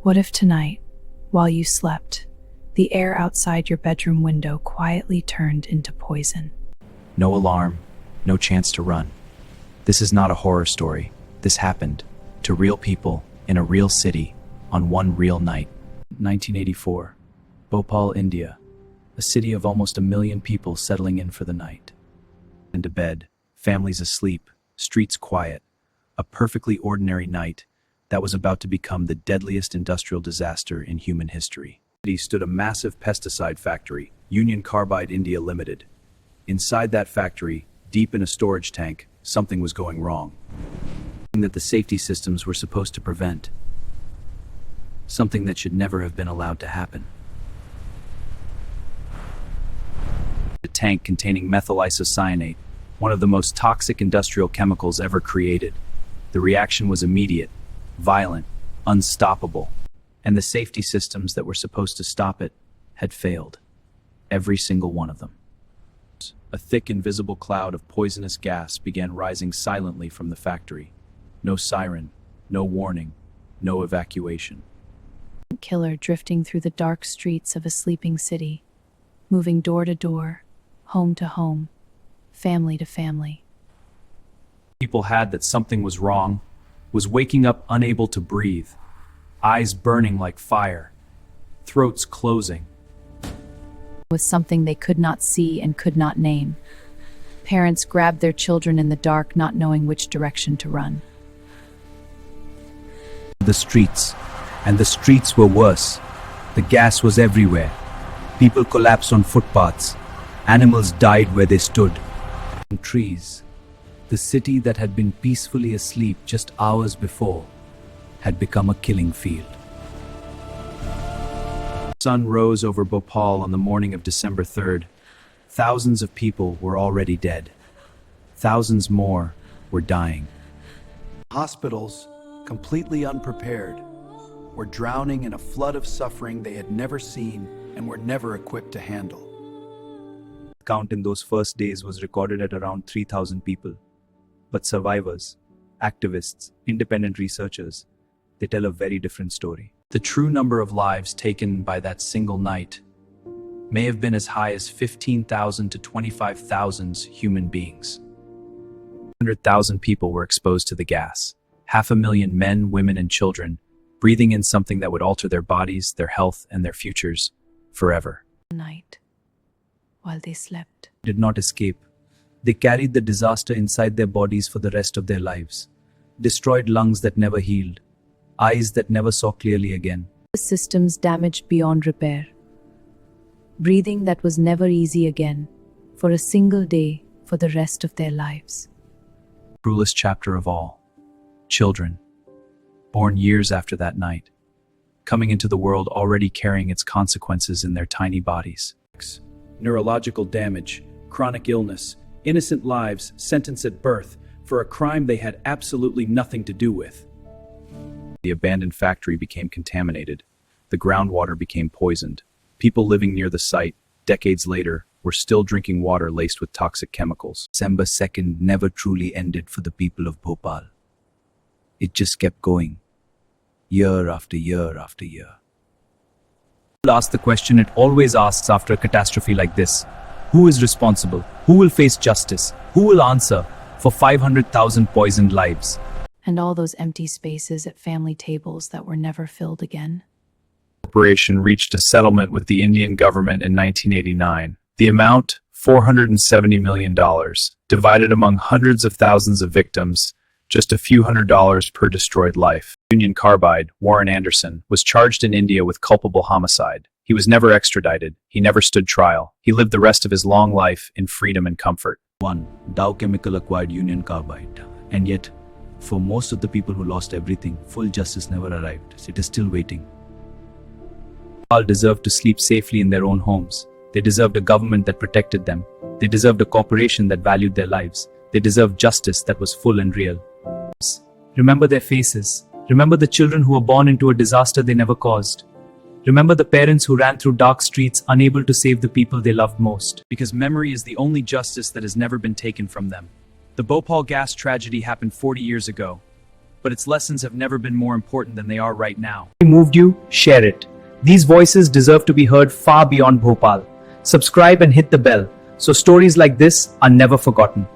What if tonight, while you slept, the air outside your bedroom window quietly turned into poison? No alarm, no chance to run. This is not a horror story. This happened to real people in a real city on one real night. 1984, Bhopal, India, a city of almost 1 million people settling in for the night. Into bed, families asleep, streets quiet. A perfectly ordinary night that was about to become the deadliest industrial disaster in human history. There stood a massive pesticide factory, Union Carbide India Limited. Inside that factory, deep in a storage tank, something was going wrong. Something that the safety systems were supposed to prevent. Something that should never have been allowed to happen. A tank containing methyl isocyanate, one of the most toxic industrial chemicals ever created. The reaction was immediate, violent, unstoppable, and the safety systems that were supposed to stop it had failed. Every single one of them. A thick, invisible cloud of poisonous gas began rising silently from the factory. No siren, no warning, no evacuation. Killer drifting through the dark streets of a sleeping city, moving door to door, home to home, family to family. People had that something was wrong, was waking up unable to breathe, eyes burning like fire, throats closing. Was something they could not see and could not name. Parents grabbed their children in the dark, not knowing which direction to run. The streets, and the streets were worse. The gas was everywhere. People collapsed on footpaths. Animals died where they stood. On trees. The city that had been peacefully asleep just hours before had become a killing field. The sun rose over Bhopal on the morning of December 3rd. Thousands of people were already dead. Thousands more were dying. Hospitals, completely unprepared, were drowning in a flood of suffering they had never seen and were never equipped to handle. The count in those first days was recorded at around 3,000 people. But survivors, activists, independent researchers, they tell a very different story. The true number of lives taken by that single night may have been as high as 15,000 to 25,000 human beings. 100,000 people were exposed to the gas. 500,000 men, women, and children breathing in something that would alter their bodies, their health, and their futures forever. Night, while they slept. Did not escape. They carried the disaster inside their bodies for the rest of their lives. Destroyed lungs that never healed. Eyes that never saw clearly again. Systems damaged beyond repair. Breathing that was never easy again, for a single day, for the rest of their lives. Cruelest chapter of all. Children, born years after that night, coming into the world already carrying its consequences in their tiny bodies. Neurological damage, chronic illness, innocent lives sentenced at birth for a crime they had absolutely nothing to do with. The abandoned factory became contaminated. The groundwater became poisoned. People living near the site, decades later, were still drinking water laced with toxic chemicals. December 2nd never truly ended for the people of Bhopal. It just kept going, year after year after year. People ask the question it always asks after a catastrophe like this. Who is responsible? Who will face justice? Who will answer for 500,000 poisoned lives? And all those empty spaces at family tables that were never filled again. The corporation reached a settlement with the Indian government in 1989. The amount, $470 million, divided among hundreds of thousands of victims, just a few $100s per destroyed life. Union Carbide, Warren Anderson, was charged in India with culpable homicide. He was never extradited. He never stood trial. He lived the rest of his long life in freedom and comfort. Dow Chemical acquired Union Carbide. And yet, for most of the people who lost everything, full justice never arrived. It is still waiting. All deserved to sleep safely in their own homes. They deserved a government that protected them. They deserved a corporation that valued their lives. They deserved justice that was full and real. Remember their faces. Remember the children who were born into a disaster they never caused. Remember the parents who ran through dark streets unable to save the people they loved most. Because memory is the only justice that has never been taken from them. The Bhopal Gas Tragedy happened 40 years ago. but its lessons have never been more important than they are right now. Moved you, share it. These voices deserve to be heard far beyond Bhopal. Subscribe and hit the bell so stories like this are never forgotten.